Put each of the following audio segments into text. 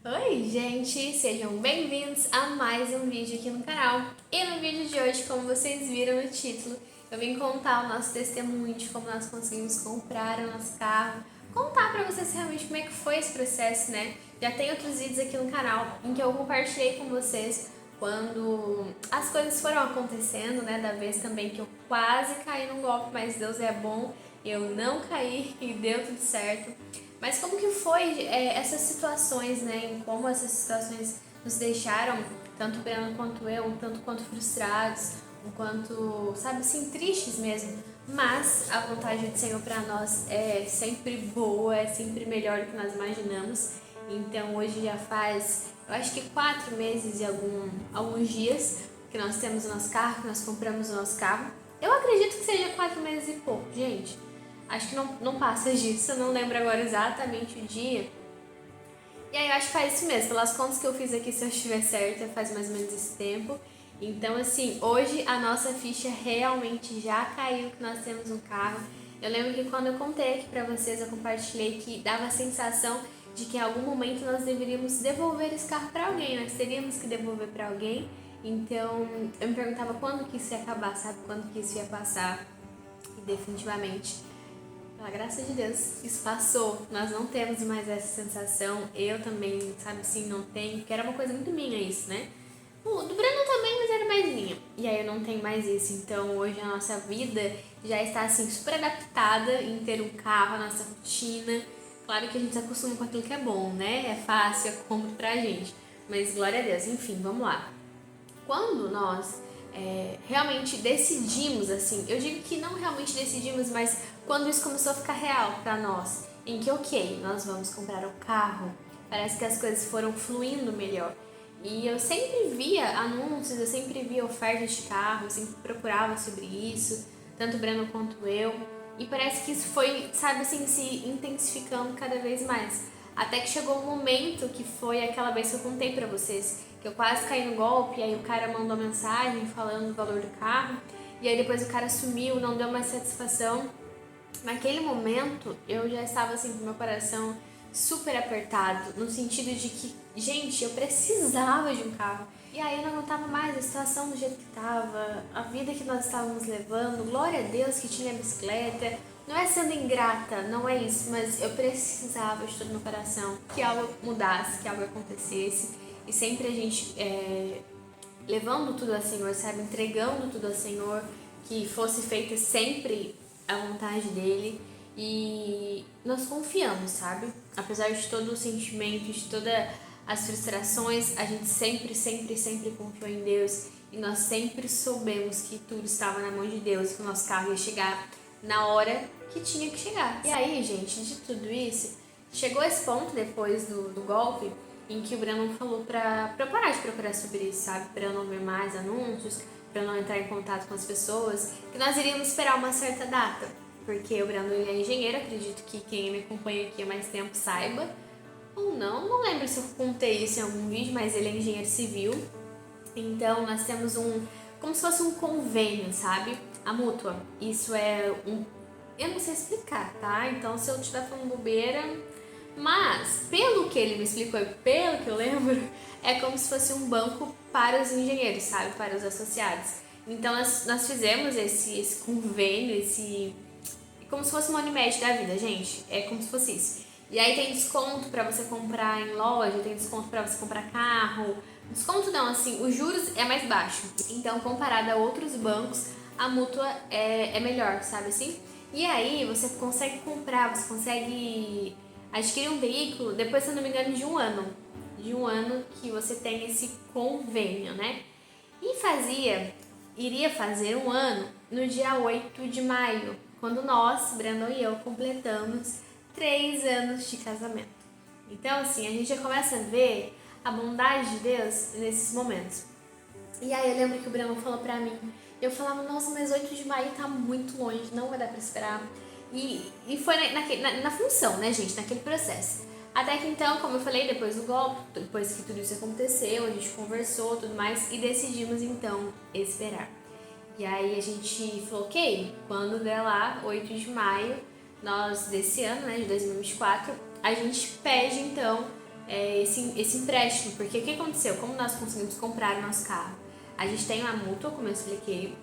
Oi, gente! Sejam bem-vindos a mais um vídeo aqui no canal. E no vídeo de hoje, como vocês viram no título, eu vim contar o nosso testemunho de como nós conseguimos comprar o nosso carro, contar pra vocês realmente como é que foi esse processo, né? Já tem outros vídeos aqui no canal em que eu compartilhei com vocês quando as coisas foram acontecendo, né? Da vez também que eu quase caí num golpe, mas Deus é bom, eu não caí e deu tudo certo. Mas como que foi essas situações, né? Em como essas situações nos deixaram, tanto o Breno quanto eu, um tanto quanto frustrados, um quanto, sabe assim, tristes mesmo. Mas a vontade do Senhor para nós é sempre boa, é sempre melhor do que nós imaginamos. Então hoje já faz, eu acho que 4 meses e alguns dias que nós temos o nosso carro, que nós compramos o nosso carro. Eu acredito que seja 4 meses e pouco, gente. Acho que não passa disso, eu não lembro agora exatamente o dia. E aí eu acho que faz isso mesmo, pelas contas que eu fiz aqui, se eu estiver certa, faz mais ou menos esse tempo. Então, assim, hoje a nossa ficha realmente já caiu que nós temos um carro. Eu lembro que quando eu contei aqui pra vocês, eu compartilhei que dava a sensação de que em algum momento nós deveríamos devolver esse carro pra alguém, nós teríamos que devolver pra alguém. Então, eu me perguntava quando que isso ia acabar, sabe? Quando que isso ia passar. E definitivamente, pela graça de Deus, isso passou. Nós não temos mais essa sensação. Eu também, sabe assim, não tenho. Porque era uma coisa muito minha isso, né? O do Breno também, mas era mais minha. E aí eu não tenho mais isso. Então hoje a nossa vida já está assim super adaptada em ter um carro, a nossa rotina. Claro que a gente se acostuma com aquilo que é bom, né? É fácil, é cômodo pra gente. Mas glória a Deus. Enfim, vamos lá. Quando nós realmente decidimos, assim, eu digo que não realmente decidimos, mas quando isso começou a ficar real para nós, em que, ok, nós vamos comprar o carro, parece que as coisas foram fluindo melhor. E eu sempre via anúncios, eu sempre via ofertas de carro, eu sempre procurava sobre isso, tanto o Breno quanto eu. E parece que isso foi, sabe assim, se intensificando cada vez mais. Até que chegou um momento que foi aquela vez que eu contei pra vocês, que eu quase caí no golpe, e aí o cara mandou mensagem falando do valor do carro, e aí depois o cara sumiu, não deu mais satisfação. Naquele momento, eu já estava assim com meu coração super apertado, no sentido de que, gente, eu precisava de um carro. E aí eu não aguentava mais a situação do jeito que estava, a vida que nós estávamos levando. Glória a Deus que tinha bicicleta. Não é sendo ingrata, não é isso, mas eu precisava de todo meu coração que algo mudasse, que algo acontecesse. E sempre a gente levando tudo ao Senhor, sabe? Entregando tudo ao Senhor, que fosse feita sempre a vontade dele. E nós confiamos, sabe? Apesar de todo o sentimento, de todas as frustrações, a gente sempre confiou em Deus. E nós sempre soubemos que tudo estava na mão de Deus, que o nosso carro ia chegar na hora que tinha que chegar. E aí, gente, de tudo isso, chegou esse ponto depois do golpe em que o Breno falou pra eu parar de procurar sobre isso, sabe? Pra eu não ver mais anúncios, pra eu não entrar em contato com as pessoas, que nós iríamos esperar uma certa data. Porque o Breno ele é engenheiro, acredito que quem me acompanha aqui há mais tempo saiba. Ou não lembro se eu contei isso em algum vídeo, mas ele é engenheiro civil. Então nós temos como se fosse um convênio, sabe? A mútua. Isso é eu não sei explicar, tá? Então se eu estiver falando bobeira, mas pelo que ele me explicou e pelo que eu lembro, é como se fosse um banco para os engenheiros, sabe? Para os associados. Então nós fizemos esse convênio, como se fosse uma Unimed da vida, gente. É como se fosse isso. E aí tem desconto para você comprar em loja, tem desconto para você comprar carro. Desconto não, assim, os juros é mais baixo. Então, comparado a outros bancos, a mútua é melhor, sabe assim? E aí você consegue comprar, você consegue adquirir um veículo depois, se eu não me engano, de um ano. De um ano que você tem esse convênio, né? E iria fazer um ano no dia 8 de maio, quando nós, Breno e eu, completamos 3 anos de casamento. Então, assim, a gente já começa a ver a bondade de Deus nesses momentos. E aí eu lembro que o Breno falou pra mim, eu falava, nossa, mas 8 de maio tá muito longe, não vai dar pra esperar. E foi na função, né, gente, naquele processo. Até que então, como eu falei, depois do golpe, depois que tudo isso aconteceu, a gente conversou tudo mais e decidimos então esperar. E aí a gente falou, ok, quando der lá, 8 de maio, nós desse ano, né, de 2024, a gente pede então esse empréstimo, porque o que aconteceu? Como nós conseguimos comprar o nosso carro? A gente tem uma mútua, como eu expliquei,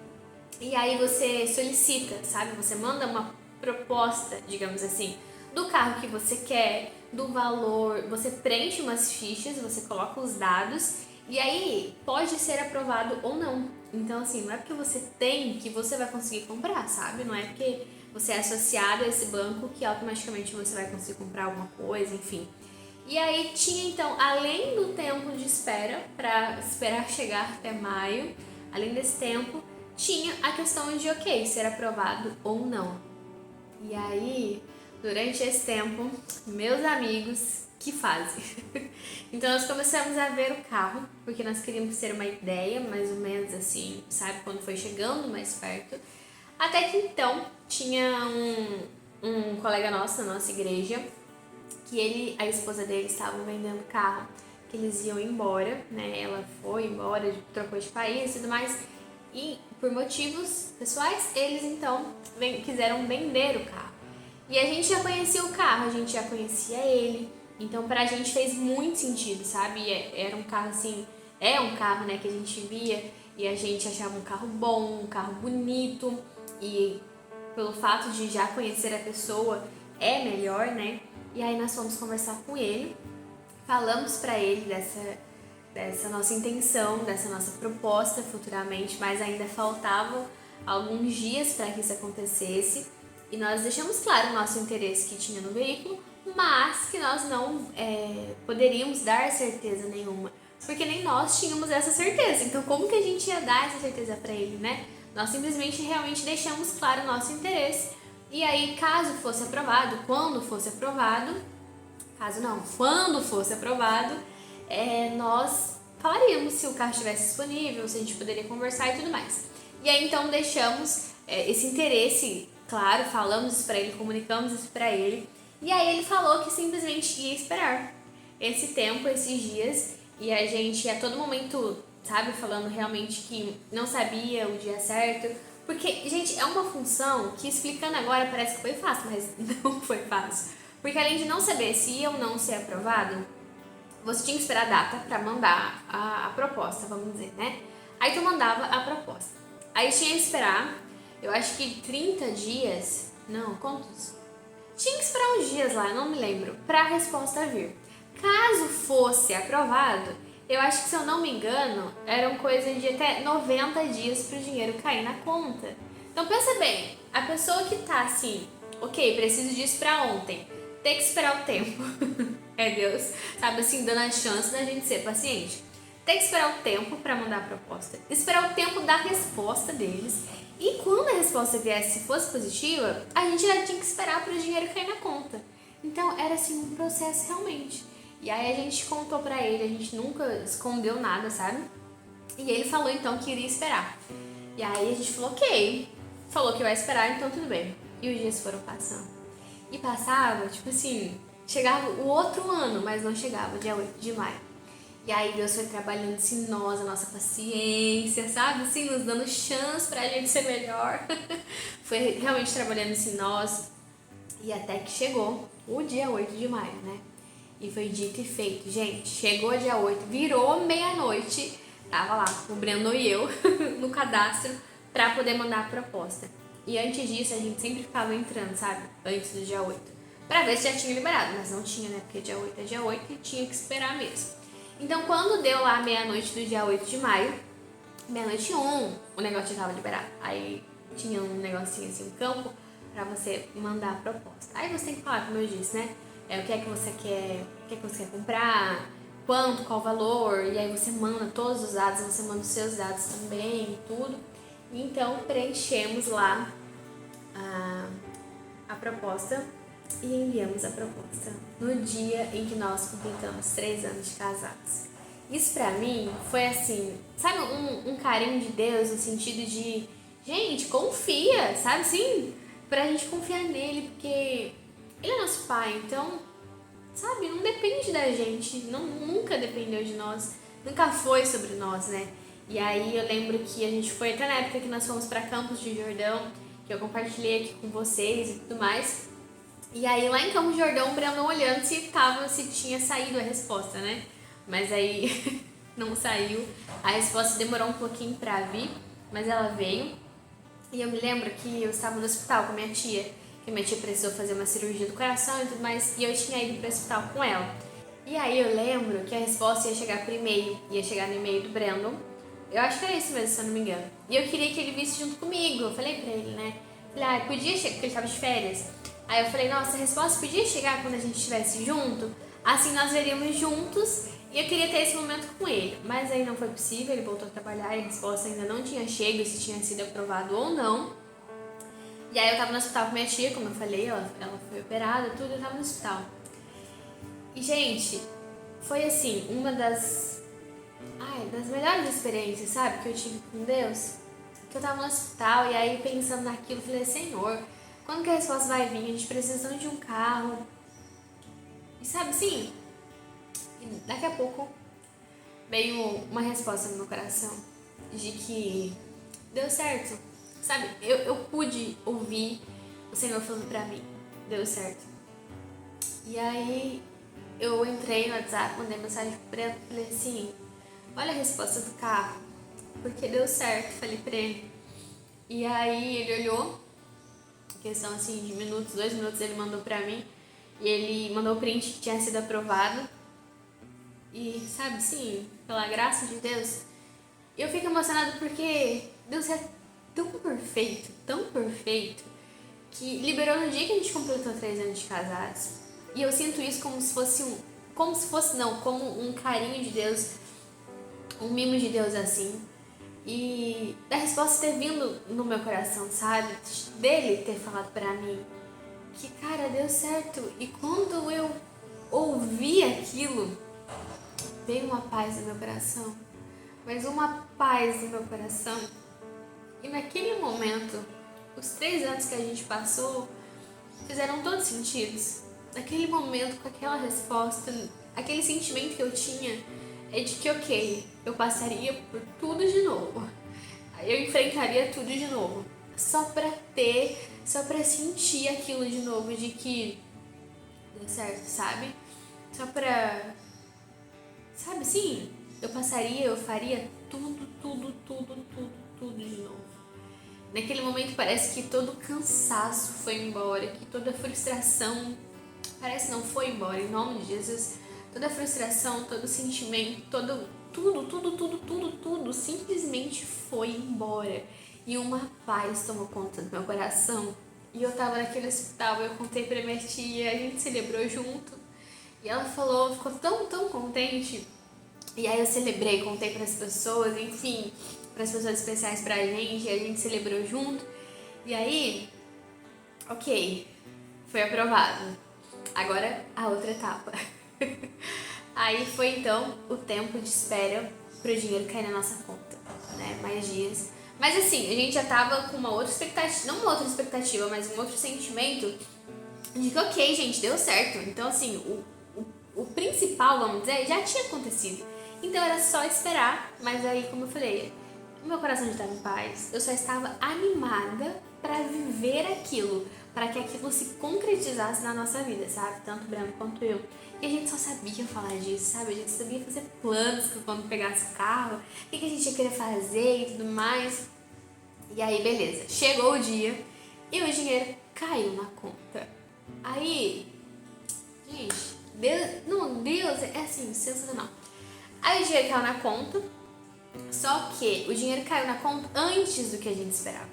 e aí você solicita, sabe? Você manda uma proposta, digamos assim, do carro que você quer, do valor, você preenche umas fichas, você coloca os dados e aí pode ser aprovado ou não. Então, assim, não é porque você tem que você vai conseguir comprar, sabe? Não é porque você é associado a esse banco que automaticamente você vai conseguir comprar alguma coisa, enfim. E aí tinha então, além do tempo de espera, para esperar chegar até maio, além desse tempo, tinha a questão de, ok, ser aprovado ou não. E aí, durante esse tempo, meus amigos, que fazem? Então nós começamos a ver o carro, porque nós queríamos ter uma ideia, mais ou menos assim, sabe, quando foi chegando mais perto. Até que então, tinha um colega nosso na nossa igreja, que a esposa dele estavam vendendo carro, que eles iam embora, né? Ela foi embora, trocou de país e tudo mais. E por motivos pessoais, eles então quiseram vender o carro. E a gente já conhecia o carro, a gente já conhecia ele. Então pra gente fez muito sentido, sabe? Era um carro assim, é um carro, né, que a gente via e a gente achava um carro bom, um carro bonito. E pelo fato de já conhecer a pessoa, é melhor, né? E aí nós fomos conversar com ele, falamos para ele dessa nossa intenção, dessa nossa proposta futuramente, mas ainda faltavam alguns dias para que isso acontecesse. E nós deixamos claro o nosso interesse que tinha no veículo, mas que nós não poderíamos dar certeza nenhuma, porque nem nós tínhamos essa certeza. Então como que a gente ia dar essa certeza para ele, né? Nós simplesmente realmente deixamos claro o nosso interesse. E aí, caso fosse aprovado, quando fosse aprovado, quando fosse aprovado, nós falaríamos se o carro estivesse disponível, se a gente poderia conversar e tudo mais. E aí, então, deixamos esse interesse claro, falamos isso pra ele, comunicamos isso pra ele. E aí, ele falou que simplesmente ia esperar esse tempo, esses dias, e a gente a todo momento, sabe, falando realmente que não sabia o dia certo. Porque, gente, é uma função que explicando agora parece que foi fácil, mas não foi fácil. Porque além de não saber se ia ou não ser aprovado, você tinha que esperar a data para mandar a proposta, vamos dizer, né? Aí tu mandava a proposta. Aí tinha que esperar, eu acho que 30 dias, não, quantos? Tinha que esperar uns dias lá, não me lembro, para a resposta vir. Caso fosse aprovado, eu acho que, se eu não me engano, eram coisa de até 90 dias para o dinheiro cair na conta. Então pensa bem, a pessoa que tá assim, ok, preciso disso para ontem, tem que esperar o tempo. É Deus, sabe assim, dando a chance da gente ser paciente. Tem que esperar o tempo para mandar a proposta, esperar o tempo da resposta deles. E quando a resposta viesse, se fosse positiva, a gente já tinha que esperar para o dinheiro cair na conta. Então era assim um processo realmente. E aí a gente contou pra ele, a gente nunca escondeu nada, sabe? E ele falou então que iria esperar. E aí a gente falou, ok, falou que vai esperar, então tudo bem. E os dias foram passando. E passava, tipo assim, chegava o outro ano, mas não chegava, dia 8 de maio. E aí Deus foi trabalhando assim nós, a nossa paciência, sabe? Assim, nos dando chance pra gente ser melhor. Foi realmente trabalhando assim nós. E até que chegou o dia 8 de maio, né? E foi dito e feito. Gente, chegou dia 8, virou meia-noite. Tava lá, o Breno e eu, no cadastro, pra poder mandar a proposta. E antes disso, a gente sempre ficava entrando, sabe? Antes do dia 8. Pra ver se já tinha liberado, mas não tinha, né? Porque dia 8 é dia 8 e tinha que esperar mesmo. Então, quando deu lá meia-noite do dia 8 de maio, meia-noite 1, o negócio já tava liberado. Aí tinha um negocinho assim, um campo, pra você mandar a proposta. Aí você tem que falar, como eu disse, né? O que é que você quer, o que é que você quer comprar, quanto, qual o valor, e aí você manda todos os dados, você manda os seus dados também, tudo. E então preenchemos lá a proposta e enviamos a proposta no dia em que nós completamos 3 anos de casados. Isso pra mim foi assim, sabe, um carinho de Deus no sentido de, gente, confia, sabe assim? Pra gente confiar nele, porque ele é nosso pai, então, sabe, não depende da gente, nunca dependeu de nós, nunca foi sobre nós, né? E aí eu lembro que a gente foi até na época que nós fomos pra Campos de Jordão, que eu compartilhei aqui com vocês e tudo mais. E aí lá em Campos do Jordão, o Brandon olhando se tinha saído a resposta, né? Mas aí não saiu. A resposta demorou um pouquinho pra vir, mas ela veio. E eu me lembro que eu estava no hospital com a minha tia, que minha tia precisou fazer uma cirurgia do coração e tudo mais, e eu tinha ido pro hospital com ela. E aí eu lembro que a resposta ia chegar por e-mail, ia chegar no e-mail do Brandon. Eu acho que era isso mesmo, se eu não me engano. E eu queria que ele visse junto comigo. Eu falei pra ele, né? Falei, podia chegar, porque ele tava de férias. Aí eu falei, nossa, a resposta podia chegar quando a gente estivesse junto? Assim nós veríamos juntos e eu queria ter esse momento com ele. Mas aí não foi possível, ele voltou a trabalhar e a resposta ainda não tinha chegado, se tinha sido aprovado ou não. E aí eu tava no hospital com minha tia, como eu falei, ela foi operada, tudo, eu tava no hospital. E, gente, foi assim, uma das melhores experiências, sabe, que eu tive com Deus. Que eu tava no hospital e aí pensando naquilo, falei, Senhor, quando que a resposta vai vir? A gente precisa de um carro. E sabe, assim, daqui a pouco veio uma resposta no meu coração de que deu certo. Sabe, eu pude ouvir o Senhor falando pra mim, deu certo. E aí eu entrei no WhatsApp, mandei mensagem pro Breno, falei assim, olha a resposta do carro, porque deu certo, falei pra ele. E aí ele olhou, questão assim de minutos, 2 minutos ele mandou pra mim, e ele mandou o print que tinha sido aprovado. E sabe, sim, pela graça de Deus, eu fico emocionada porque Deus é tão perfeito, que liberou no dia que a gente completou 3 anos de casados. E eu sinto isso como se fosse como um carinho de Deus, um mimo de Deus assim. E da resposta ter vindo no meu coração, sabe? Dele ter falado pra mim que, cara, deu certo. E quando eu ouvi aquilo, veio uma paz no meu coração. Mas uma paz no meu coração. E naquele momento, os 3 anos que a gente passou fizeram todo sentido. Naquele momento, com aquela resposta, aquele sentimento que eu tinha é de que, ok, eu passaria por tudo de novo. Eu enfrentaria tudo de novo. Só pra sentir aquilo de novo, de que deu certo, sabe? Só pra... Sabe, sim, eu faria tudo de novo. Naquele momento parece que todo o cansaço foi embora, que toda a frustração, parece não foi embora, em nome de Jesus. Toda a frustração, todo o sentimento, tudo simplesmente foi embora. E uma paz tomou conta do meu coração. E eu tava naquele hospital, eu contei pra minha tia, a gente celebrou junto. E ela falou, ficou tão contente. E aí eu celebrei, contei pras pessoas, enfim, pras pessoas especiais pra gente, e a gente celebrou junto. E aí, ok, foi aprovado. Agora a outra etapa. Aí foi então o tempo de espera pro dinheiro cair na nossa conta, né? Mais dias. Mas assim, a gente já tava com uma outra expectativa, não uma outra expectativa, mas um outro sentimento de que, ok, gente, deu certo. Então, assim, o principal, vamos dizer, já tinha acontecido. Então era só esperar, mas aí, como eu falei, o meu coração já estava em paz. Eu só estava animada para viver aquilo, para que aquilo se concretizasse na nossa vida, sabe? Tanto o Breno quanto eu. E a gente só sabia falar disso, sabe? A gente sabia fazer planos quando pegasse o carro, o que a gente ia querer fazer e tudo mais. E aí, beleza. Chegou o dia e o dinheiro caiu na conta. Aí, gente, Deus é assim, sensacional. Aí o dinheiro caiu na conta, só que o dinheiro caiu na conta antes do que a gente esperava.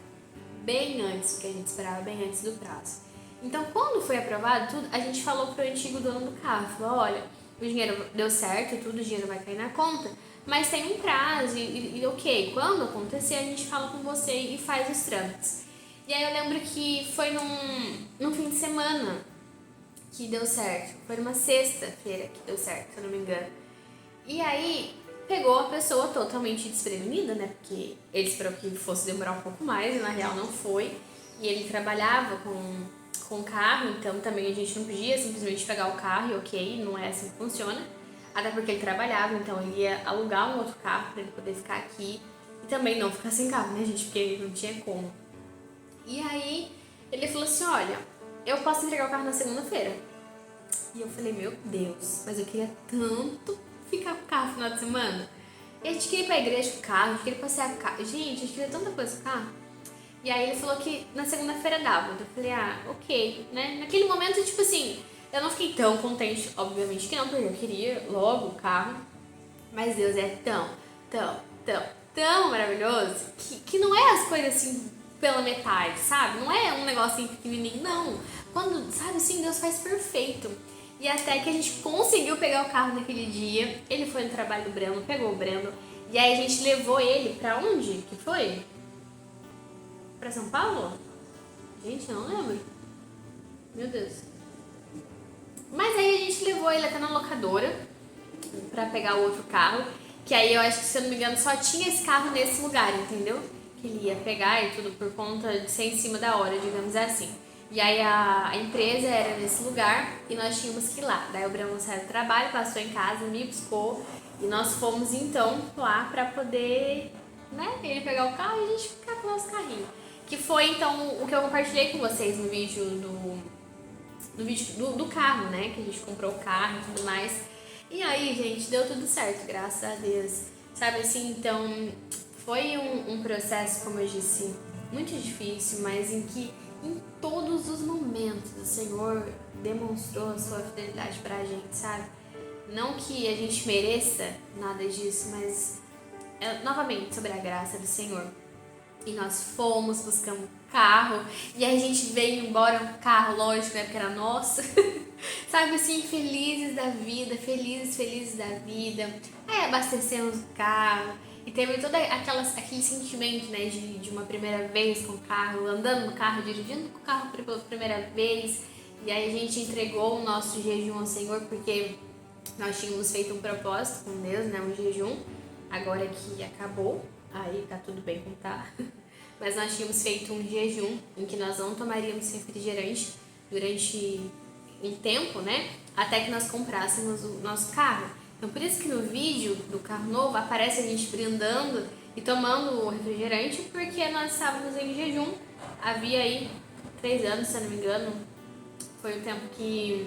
Bem antes do que a gente esperava, bem antes do prazo. Então, quando foi aprovado tudo, a gente falou pro antigo dono do carro, falou, olha, o dinheiro deu certo, tudo, o dinheiro vai cair na conta, mas tem um prazo e ok, quando acontecer a gente fala com você e faz os trâmites. E aí eu lembro que foi num fim de semana que deu certo, foi numa sexta-feira que deu certo, se eu não me engano. E aí pegou a pessoa totalmente desprevenida, né? Porque ele esperou que fosse demorar um pouco mais e na real não foi. E ele trabalhava com carro, então também a gente não podia simplesmente pegar o carro e ok, não é assim que funciona. Até porque ele trabalhava, então ele ia alugar um outro carro para ele poder ficar aqui. E também não ficar sem carro, né, gente? Porque não tinha como. E aí ele falou assim, olha, eu posso entregar o carro na segunda-feira. E eu falei, meu Deus, mas eu queria tanto ficar com o carro no final de semana. E a gente queria ir pra igreja com o carro, a gente queria passear com o carro. Gente, a gente queria tanta coisa com o carro. E aí ele falou que na segunda-feira dava. Eu falei, ok, né? Naquele momento, tipo assim, eu não fiquei tão contente, obviamente que não, porque eu queria logo o carro. Mas Deus é tão maravilhoso que não é as coisas assim pela metade, sabe? Não é um negocinho pequenininho, não. Quando, sabe assim, Deus faz perfeito. E até que a gente conseguiu pegar o carro naquele dia. Ele foi no trabalho do Breno, pegou o Breno. E aí a gente levou ele pra onde que foi? Pra São Paulo? Gente, eu não lembro. Meu Deus. Mas aí a gente levou ele até na locadora pra pegar o outro carro. Que aí eu acho que, se eu não me engano, só tinha esse carro nesse lugar, entendeu? Que ele ia pegar e tudo por conta de ser em cima da hora, digamos assim. E aí a empresa era nesse lugar e nós tínhamos que ir lá. Daí o Breno saiu do trabalho, passou em casa, me buscou e nós fomos então lá pra poder, né, ele pegar o carro e a gente ficar com o nosso carrinho. Que foi então o que eu compartilhei com vocês no vídeo do carro, né? Que a gente comprou o carro e tudo mais. E aí, gente, deu tudo certo, graças a Deus. Sabe assim, então foi um processo, como eu disse, muito difícil, mas em que em todos os momentos o Senhor demonstrou a sua fidelidade pra gente, sabe? Não que a gente mereça nada disso, mas novamente sobre a graça do Senhor. E nós fomos, buscamos carro, e aí a gente veio embora com o carro, lógico, né, porque era nosso. Sabe assim, felizes da vida, felizes da vida. Aí abastecemos o carro, e teve todo aquele sentimento, né, de uma primeira vez com o carro, andando no carro, dirigindo com o carro pela primeira vez. E aí a gente entregou o nosso jejum ao Senhor, porque nós tínhamos feito um propósito com Deus, né, um jejum, agora que acabou. Aí tá tudo bem como tá. Mas nós tínhamos feito um jejum em que nós não tomaríamos refrigerante durante um tempo, né? Até que nós comprássemos o nosso carro. Então por isso que no vídeo do carro novo aparece a gente brindando e tomando o refrigerante, porque nós estávamos em jejum. Havia aí 3 anos, se eu não me engano, foi o tempo que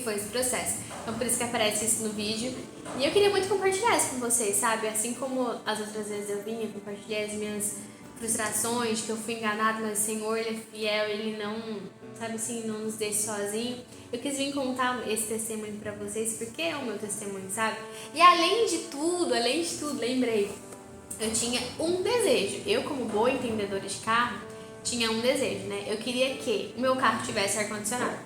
foi esse processo. Então por isso que aparece isso no vídeo. E eu queria muito compartilhar isso com vocês, sabe? Assim como as outras vezes eu vinha compartilhar as minhas frustrações, que eu fui enganada, mas o Senhor, Ele é fiel, Ele não, sabe assim, não nos deixa sozinho. Eu quis vir contar esse testemunho pra vocês, porque é o meu testemunho, sabe? E além de tudo, lembrei, eu tinha um desejo. Eu, como boa entendedora de carro, tinha um desejo, né? Eu queria que o meu carro tivesse ar-condicionado.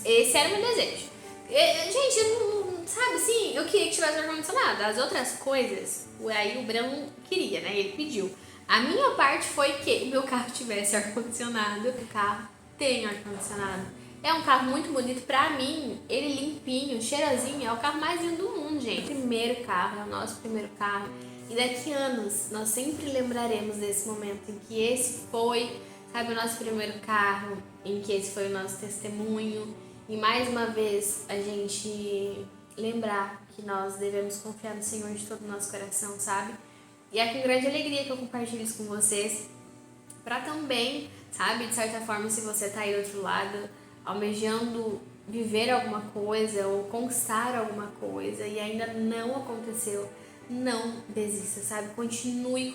Esse era o meu desejo. Gente, eu não, sabe assim, eu queria que tivesse ar-condicionado. As outras coisas, aí o Breno queria, né? Ele pediu. A minha parte foi que o meu carro tivesse ar-condicionado. O carro tem ar-condicionado. É um carro muito bonito pra mim. Ele limpinho, cheirosinho. É o carro mais lindo do mundo, gente. Primeiro carro, é o nosso primeiro carro. E daqui a anos, nós sempre lembraremos desse momento em que esse foi, sabe, o nosso primeiro carro. Em que esse foi o nosso testemunho. E mais uma vez, a gente lembrar que nós devemos confiar no Senhor de todo o nosso coração, sabe? E é com grande alegria que eu compartilho isso com vocês, pra também, sabe, de certa forma, se você tá aí do outro lado, almejando viver alguma coisa ou conquistar alguma coisa e ainda não aconteceu, não desista, sabe? Continue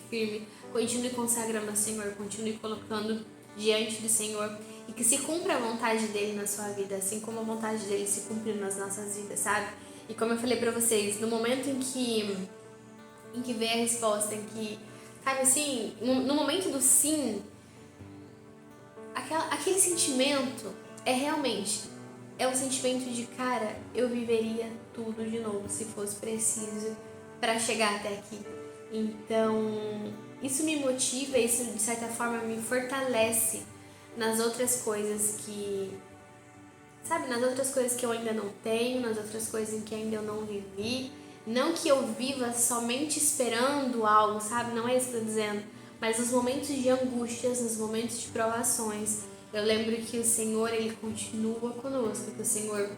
firme, continue consagrando ao Senhor, continue colocando diante do Senhor e que se cumpra a vontade dele na sua vida, assim como a vontade dele se cumpriu nas nossas vidas, sabe? E como eu falei pra vocês, no momento em que vem a resposta, em que, sabe assim, no momento do sim, aquele sentimento é um sentimento de, cara, eu viveria tudo de novo se fosse preciso para chegar até aqui. Então, isso me motiva, isso de certa forma me fortalece nas outras coisas que, sabe, nas outras coisas que eu ainda não tenho, nas outras coisas em que ainda eu não vivi. Não que eu viva somente esperando algo, sabe? Não é isso que eu tô dizendo. Mas nos momentos de angústias, nos momentos de provações, eu lembro que o Senhor, Ele continua conosco. Que o Senhor,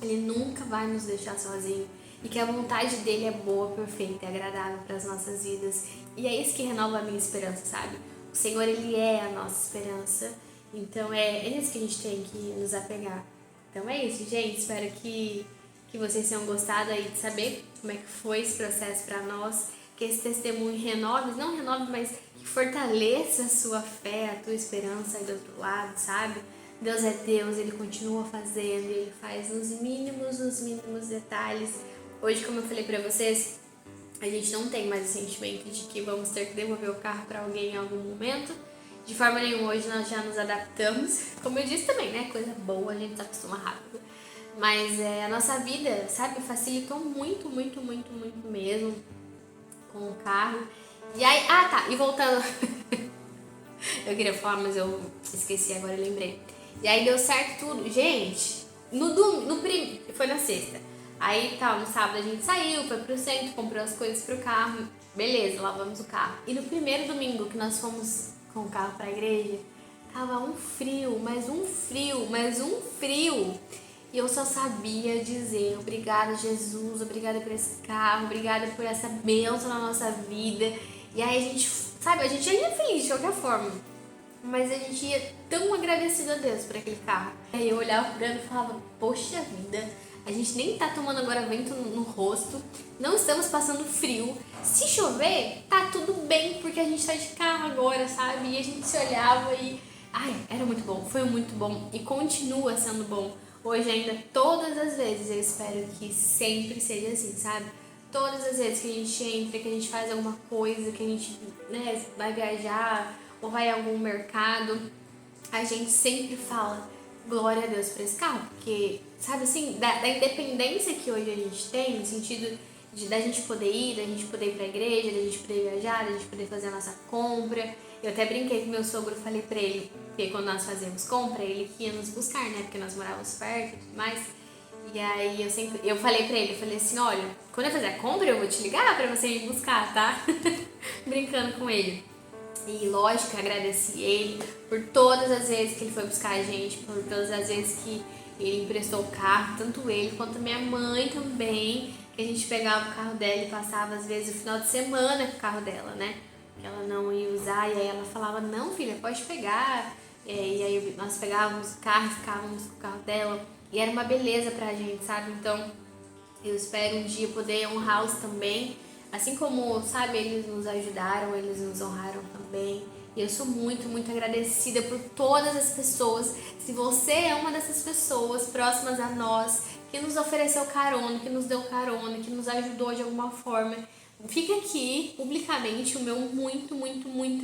Ele nunca vai nos deixar sozinho. E que a vontade dEle é boa, perfeita e agradável para as nossas vidas. E é isso que renova a minha esperança, sabe? O Senhor, Ele é a nossa esperança. Então é nisso que a gente tem que nos apegar. Então é isso, gente. Espero que vocês tenham gostado aí de saber como é que foi esse processo para nós. Que esse testemunho renove, não renove, mas que fortaleça a sua fé, a tua esperança aí do outro lado, sabe? Deus é Deus, Ele continua fazendo, Ele faz nos mínimos detalhes. Hoje, como eu falei pra vocês, a gente não tem mais o sentimento de que vamos ter que devolver o carro para alguém em algum momento. De forma nenhuma, hoje nós já nos adaptamos. Como eu disse também, né? Coisa boa, a gente se acostuma rápido. Mas a nossa vida, sabe, facilitou muito mesmo com o carro. E aí, e voltando. Eu queria falar, mas eu esqueci, agora eu lembrei. E aí deu certo tudo. Gente, foi na sexta. Aí no sábado a gente saiu, foi pro centro, comprou as coisas pro carro. Beleza, lavamos o carro. E no primeiro domingo que nós fomos com o carro pra igreja, tava um frio. E eu só sabia dizer obrigada, Jesus, obrigada por esse carro, obrigada por essa bênção na nossa vida. E aí a gente, sabe, a gente ia feliz de qualquer forma, mas a gente ia tão agradecido a Deus por aquele carro. Aí eu olhava pro Breno e falava, poxa vida, a gente nem tá tomando agora vento no rosto, não estamos passando frio. Se chover, tá tudo bem, porque a gente tá de carro agora, sabe? E a gente se olhava e... era muito bom, foi muito bom e continua sendo bom. Hoje ainda, todas as vezes, eu espero que sempre seja assim, sabe? Todas as vezes que a gente entra, que a gente faz alguma coisa, que a gente vai viajar ou vai a algum mercado, a gente sempre fala glória a Deus por esse carro, porque, sabe assim, da independência que hoje a gente tem, no sentido da gente poder ir, da gente poder ir pra igreja, da gente poder viajar, da gente poder fazer a nossa compra. Eu até brinquei com meu sogro, falei pra ele, porque quando nós fazíamos compra, ele que ia nos buscar, né, porque nós morávamos perto e tudo mais. E aí eu falei pra ele, eu falei assim, olha, quando eu fizer a compra eu vou te ligar pra você ir buscar, tá? Brincando com ele. E lógico, agradeci ele por todas as vezes que ele foi buscar a gente, por todas as vezes que ele emprestou o carro, tanto ele quanto minha mãe também, que a gente pegava o carro dela e passava às vezes o final de semana com o carro dela, né? Que ela não ia usar, e aí ela falava, não filha, pode pegar. E aí nós pegávamos o carro e ficávamos com o carro dela, e era uma beleza pra gente, sabe? Então eu espero um dia poder honrá-los também, assim como, sabe, eles nos ajudaram, eles nos honraram também. E eu sou muito agradecida por todas as pessoas. Se você é uma dessas pessoas próximas a nós, que nos ofereceu carona, que nos deu carona, que nos ajudou de alguma forma, fica aqui publicamente o meu muito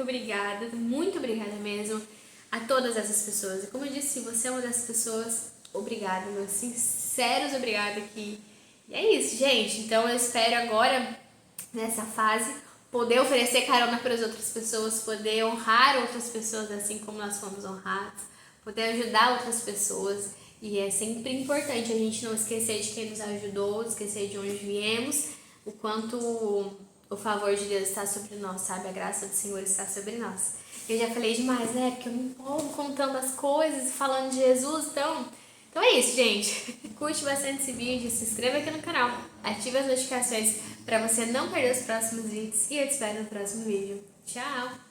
obrigada, muito obrigada mesmo a todas essas pessoas. E como eu disse, se você é uma dessas pessoas, obrigada, meus sinceros obrigada aqui. E é isso, gente. Então eu espero agora, nessa fase, poder oferecer carona para as outras pessoas, poder honrar outras pessoas assim como nós fomos honrados, poder ajudar outras pessoas. E é sempre importante a gente não esquecer de quem nos ajudou, esquecer de onde viemos, o quanto o favor de Deus está sobre nós, sabe? A graça do Senhor está sobre nós. Eu já falei demais, né? Porque eu me empolgo contando as coisas, falando de Jesus, então é isso, gente. Curte bastante esse vídeo, se inscreva aqui no canal, ative as notificações para você não perder os próximos vídeos e eu te espero no próximo vídeo. Tchau!